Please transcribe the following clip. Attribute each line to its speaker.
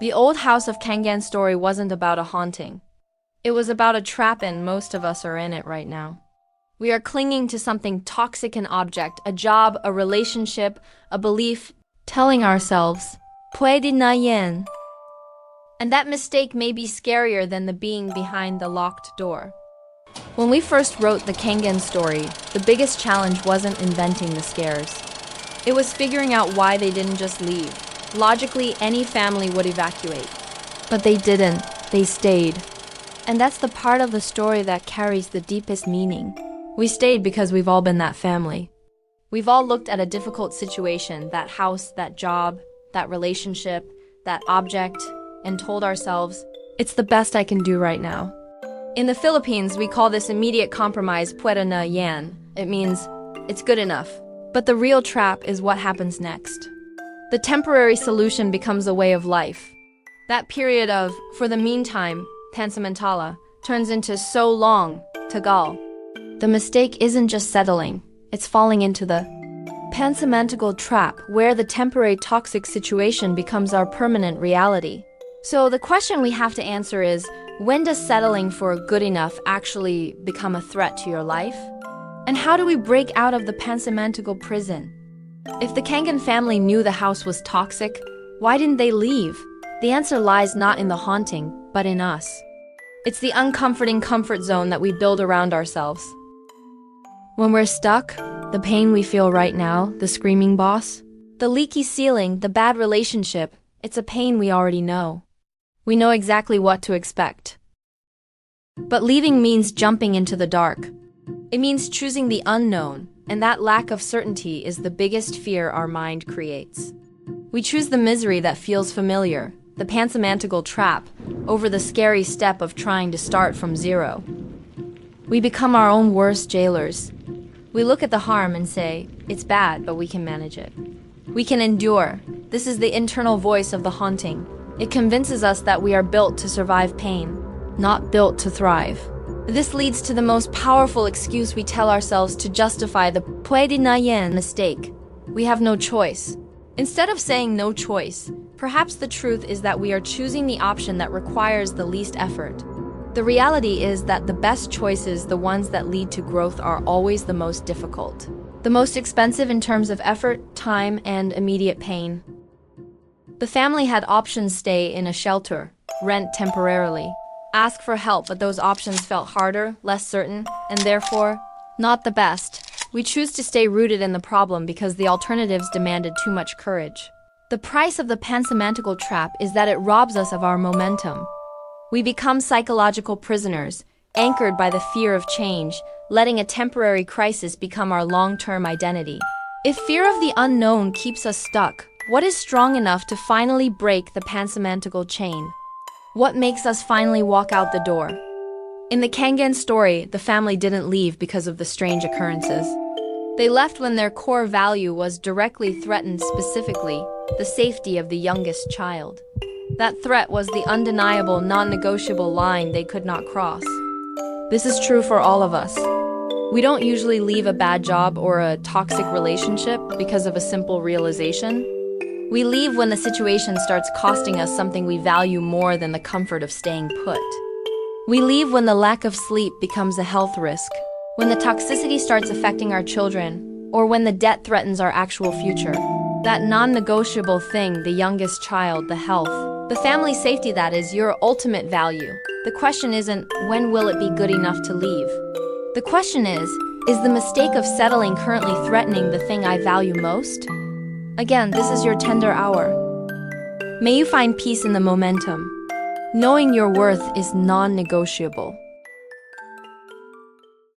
Speaker 1: The old house of Kang'gan story wasn't about a haunting. It was about a trap, and most of us are in it right now. We are clinging to something toxic, an object, a job, a relationship, a belief, telling ourselves, "Puede na yan." And that mistake may be scarier than the being behind the locked door. When we first wrote the Kang'gan story, the biggest challenge wasn't inventing the scares. It was figuring out why they didn't just leave. Logically, any family would evacuate. But they didn't. They stayed. And that's the part of the story that carries the deepest meaning. We stayed because we've all been that family. We've all looked at a difficult situation, that house, that job, that relationship, that object, and told ourselves, it's the best I can do right now. In the Philippines, we call this immediate compromise "puwera na yan." It means, it's good enough. But the real trap is what happens next. The temporary solution becomes a way of life. That period of, for the meantime, Pansamantagal, turns into so long, Tagal. The mistake isn't just settling, it's falling into the Pansamantagal trap, where the temporary toxic situation becomes our permanent reality. So the question we have to answer is, when does settling for good enough actually become a threat to your life? And how do we break out of the Pansamantagal prison? If the Kang'gan family knew the house was toxic, why didn't they leave? The answer lies not in the haunting, but in us. It's the uncomforting comfort zone that we build around ourselves. When we're stuck, the pain we feel right now, the screaming boss, the leaky ceiling, the bad relationship, it's a pain we already know. We know exactly what to expect. But leaving means jumping into the dark. It means choosing the unknown, and that lack of certainty is the biggest fear our mind creates. We choose the misery that feels familiar, the Pansamantagal trap, over the scary step of trying to start from zero. We become our own worst jailers. We look at the harm and say, it's bad, but we can manage it. We can endure. This is the internal voice of the haunting. It convinces us that we are built to survive pain, not built to thrive. This leads to the most powerful excuse we tell ourselves to justify the "puwede na yan" mistake. We have no choice. Instead of saying no choice, perhaps the truth is that we are choosing the option that requires the least effort. The reality is that the best choices, the ones that lead to growth, are always the most difficult. The most expensive in terms of effort, time, and immediate pain. The family had options: stay in a shelter, rent temporarily, ask for help, but those options felt harder, less certain, and therefore, not the best. We choose to stay rooted in the problem because the alternatives demanded too much courage. The price of the Pansamantagal trap is that it robs us of our momentum. We become psychological prisoners, anchored by the fear of change, letting a temporary crisis become our long-term identity. If fear of the unknown keeps us stuck, what is strong enough to finally break the Pansamantagal chain? What makes us finally walk out the door? In the Kang'gan story, the family didn't leave because of the strange occurrences. They left when their core value was directly threatened, specifically, the safety of the youngest child. That threat was the undeniable, non-negotiable line they could not cross. This is true for all of us. We don't usually leave a bad job or a toxic relationship because of a simple realization. We leave when the situation starts costing us something we value more than the comfort of staying put. We leave when the lack of sleep becomes a health risk, when the toxicity starts affecting our children, or when the debt threatens our actual future. That non-negotiable thing, the youngest child, the health, the family safety, that is your ultimate value. The question isn't, when will it be good enough to leave? The question is the mistake of settling currently threatening the thing I value most? Again, this is your tender hour. May you find peace in the momentum, knowing your worth is non-negotiable.